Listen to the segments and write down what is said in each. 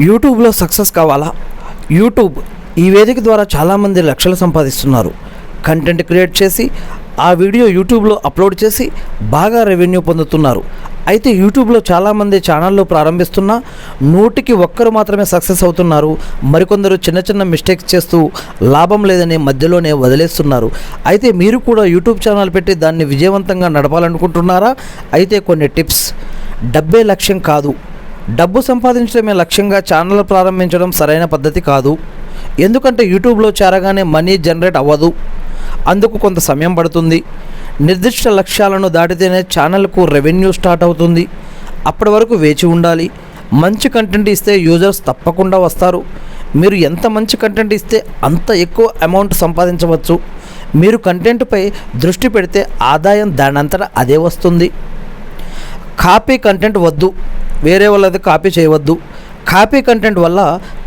యూట్యూబ్లో సక్సెస్ కావాలా? యూట్యూబ్ ఈ వేదిక ద్వారా చాలామంది లక్షలు సంపాదిస్తున్నారు. కంటెంట్ క్రియేట్ చేసి ఆ వీడియో యూట్యూబ్లో అప్లోడ్ చేసి బాగా రెవెన్యూ పొందుతున్నారు. అయితే యూట్యూబ్లో చాలామంది ఛానళ్ళు ప్రారంభిస్తున్నా 100కి 1 మాత్రమే సక్సెస్ అవుతున్నారు. మరికొందరు చిన్న చిన్న మిస్టేక్స్ చేస్తూ లాభం లేదని మధ్యలోనే వదిలేస్తున్నారు. అయితే మీరు కూడా యూట్యూబ్ ఛానల్ పెట్టి దాన్ని విజయవంతంగా నడపాలనుకుంటున్నారా? అయితే కొన్ని టిప్స్. డబ్బే లక్ష్యం కాదు, డబ్బు సంపాదించడమే లక్ష్యంగా ఛానల్ ప్రారంభించడం సరైన పద్ధతి కాదు. ఎందుకంటే యూట్యూబ్లో చేరగానే మనీ జనరేట్ అవ్వదు. అందుకు కొంత సమయం పడుతుంది. నిర్దిష్ట లక్ష్యాలను దాటితేనే ఛానల్కు రెవెన్యూ స్టార్ట్ అవుతుంది. అప్పటి వరకు వేచి ఉండాలి. మంచి కంటెంట్ ఇస్తే యూజర్స్ తప్పకుండా వస్తారు. మీరు ఎంత మంచి కంటెంట్ ఇస్తే అంత ఎక్కువ అమౌంట్ సంపాదించవచ్చు. మీరు కంటెంట్పై దృష్టి పెడితే ఆదాయం దానంతటా అదే వస్తుంది. కాపీ కంటెంట్ వద్దు, వేరే వాళ్ళది కాపీ చేయవద్దు. కాపీ కంటెంట్ వల్ల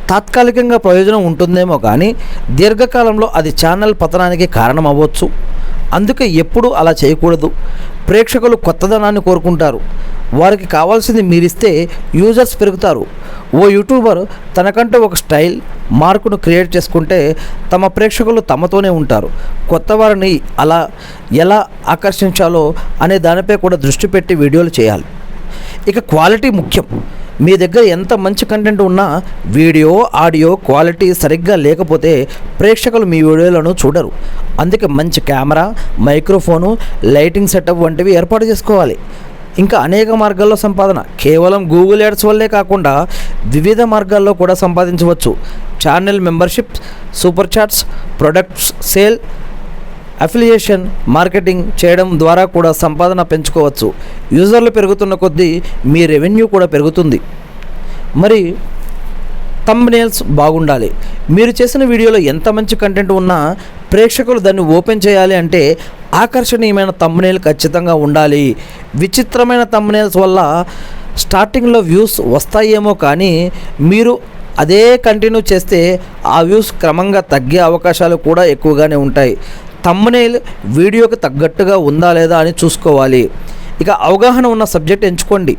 తాత్కాలికంగా ప్రయోజనం ఉంటుందేమో కానీ దీర్ఘకాలంలో అది ఛానల్ పతనానికి కారణం అవ్వచ్చు. అందుకే ఎప్పుడూ అలా చేయకూడదు. ప్రేక్షకులు కొత్తదనాన్ని కోరుకుంటారు. వారికి కావాల్సింది మీరిస్తే యూజర్స్ పెరుగుతారు. ఓ యూట్యూబర్ తనకంటూ ఒక స్టైల్ మార్కును క్రియేట్ చేసుకుంటే తమ ప్రేక్షకులు తమతోనే ఉంటారు. కొత్త వారిని అలా ఎలా ఆకర్షించాలో అనే దానిపై కూడా దృష్టి పెట్టి వీడియోలు చేయాలి. ఇక క్వాలిటీ ముఖ్యం. మీ దగ్గర ఎంత మంచి కంటెంట్ ఉన్నా వీడియో ఆడియో క్వాలిటీ సరిగ్గా లేకపోతే ప్రేక్షకులు మీ వీడియోలను చూడరు. అందుకే మంచి కెమెరా, మైక్రోఫోను, లైటింగ్ సెటప్ వంటివి ఏర్పాటు చేసుకోవాలి. ఇంకా అనేక మార్గాల్లో సంపాదన. కేవలం గూగుల్ యాడ్స్ వల్లే కాకుండా వివిధ మార్గాల్లో కూడా సంపాదించవచ్చు. Channel membership, super chats, products sale, affiliation marketing చేయడం ద్వారా కూడా సంపాదన పెంచుకోవచ్చు. యూజర్లు పెరుగుతున్న కొద్దీ మీ రెవెన్యూ కూడా పెరుగుతుంది. మరి థంబ్నెయిల్స్ బాగుండాలి. మీరు చేసిన వీడియోలో ఎంత మంచి కంటెంట్ ఉన్నా ప్రేక్షకులు దాన్ని ఓపెన్ చేయాలి అంటే ఆకర్షణీయమైన థంబ్నెయిల్ ఖచ్చితంగా ఉండాలి. విచిత్రమైన థంబ్నెయిల్స్ వల్ల స్టార్టింగ్లో వ్యూస్ వస్తాయేమో కానీ మీరు అదే కంటిన్యూ చేస్తే ఆ వ్యూస్ క్రమంగా తగ్గే అవకాశాలు కూడా ఎక్కువగానే ఉంటాయి. థంబ్నెయిల్ వీడియోకి తగ్గట్టుగా ఉందా లేదా అని చూసుకోవాలి. ఇక అవగాహన ఉన్న సబ్జెక్ట్ ఎంచుకోండి.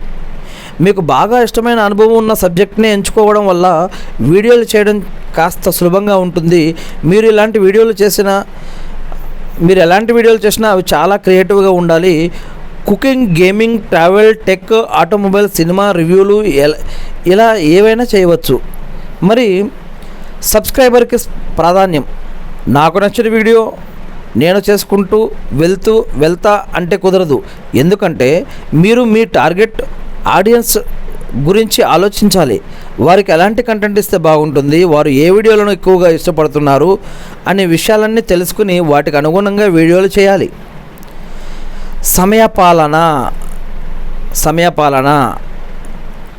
మీకు బాగా ఇష్టమైన అనుభవం ఉన్న సబ్జెక్ట్నే ఎంచుకోవడం వల్ల వీడియోలు చేయడం కాస్త సులభంగా ఉంటుంది. మీరు ఎలాంటి వీడియోలు చేసినా అవి చాలా క్రియేటివ్గా ఉండాలి. Cooking, gaming, travel, tech, automobile, cinema రివ్యూలు ఇలా ఏవైనా చేయవచ్చు. మరి సబ్స్క్రైబర్కి ప్రాధాన్యం. నాకు నచ్చిన వీడియో నేను చేసుకుంటూ వెళ్తా అంటే కుదరదు. ఎందుకంటే మీరు మీ టార్గెట్ ఆడియన్స్ గురించి ఆలోచించాలి. వారికి ఎలాంటి కంటెంట్ ఇస్తే బాగుంటుంది, వారు ఏ వీడియోలను ఎక్కువగా ఇష్టపడుతున్నారు అనే విషయాలన్నీ తెలుసుకుని వాటికి అనుగుణంగా వీడియోలు చేయాలి. సమయపాలన.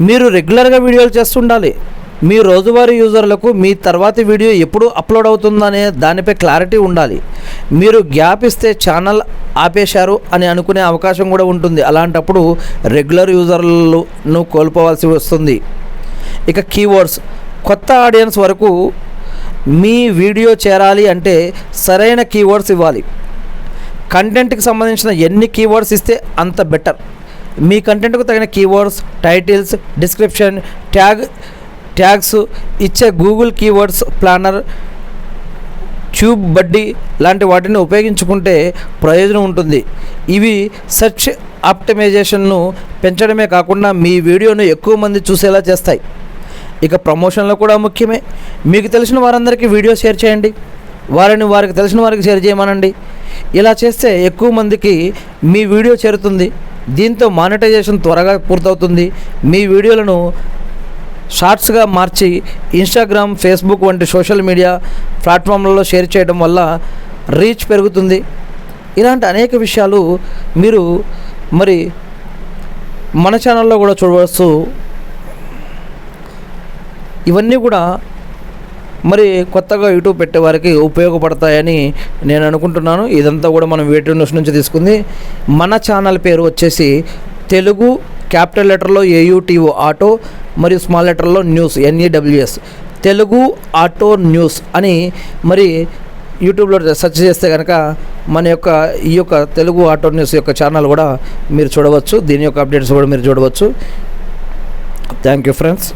మీరు రెగ్యులర్గా వీడియోలు చేస్తుండాలి. మీ రోజువారీ యూజర్లకు మీ తర్వాతి వీడియో ఎప్పుడు అప్లోడ్ అవుతుందనే దానిపై క్లారిటీ ఉండాలి. మీరు గ్యాప్ ఇస్తే ఛానల్ ఆపేశారు అని అనుకునే అవకాశం కూడా ఉంటుంది. అలాంటప్పుడు రెగ్యులర్ యూజర్లను కోల్పోవాల్సి వస్తుంది. ఇక కీవర్డ్స్. కొత్త ఆడియన్స్ వరకు మీ వీడియో చేరాలి అంటే సరైన కీవర్డ్స్ ఇవ్వాలి. కంటెంట్కి సంబంధించిన ఎన్ని కీవర్డ్స్ ఇస్తే అంత బెటర్. మీ కంటెంట్కు తగిన కీవర్డ్స్, టైటిల్స్, డిస్క్రిప్షన్, ట్యాగ్స్ ఇచ్చే గూగుల్ కీవర్డ్స్ ప్లానర్, ట్యూబ్ బడ్డీ లాంటి వాటిని ఉపయోగించుకుంటే ప్రయోజనం ఉంటుంది. ఇవి సెర్చ్ ఆప్టిమైజేషన్ను పెంచడమే కాకుండా మీ వీడియోను ఎక్కువ మంది చూసేలా చేస్తాయి. ఇక ప్రమోషన్లు కూడా ముఖ్యమే. మీకు తెలిసిన వారందరికీ వీడియో షేర్ చేయండి. వారికి తెలిసిన వారికి షేర్ చేయమనండి. ఇలా చేస్తే ఎక్కువ మందికి మీ వీడియో చేరుతుంది. దీంతో మానిటైజేషన్ త్వరగా పూర్తవుతుంది. మీ వీడియోలను షార్ట్స్గా మార్చి ఇన్స్టాగ్రామ్, ఫేస్బుక్ వంటి సోషల్ మీడియా ప్లాట్ఫామ్లలో షేర్ చేయడం వల్ల రీచ్ పెరుగుతుంది. ఇలాంటి అనేక విషయాలు మీరు మరి మన ఛానల్లో కూడా చూడవచ్చు. ఇవన్నీ కూడా మరి కొత్తగా యూట్యూబ్ పెట్టేవారికి ఉపయోగపడతాయని నేను అనుకుంటున్నాను. ఇదంతా కూడా మనం వేటూ న్యూస్ నుంచి తీసుకుంది. మన ఛానల్ పేరు వచ్చేసి తెలుగు క్యాపిటల్ లెటర్లో AUTO ఆటో మరియు స్మాల్ లెటర్లో news NEWS Telugu auto news అని మరి యూట్యూబ్లో సెర్చ్ చేస్తే కనుక ఈ యొక్క తెలుగు ఆటో న్యూస్ యొక్క ఛానల్ కూడా మీరు చూడవచ్చు. దీని యొక్క అప్డేట్స్ కూడా మీరు చూడవచ్చు. Thank you friends.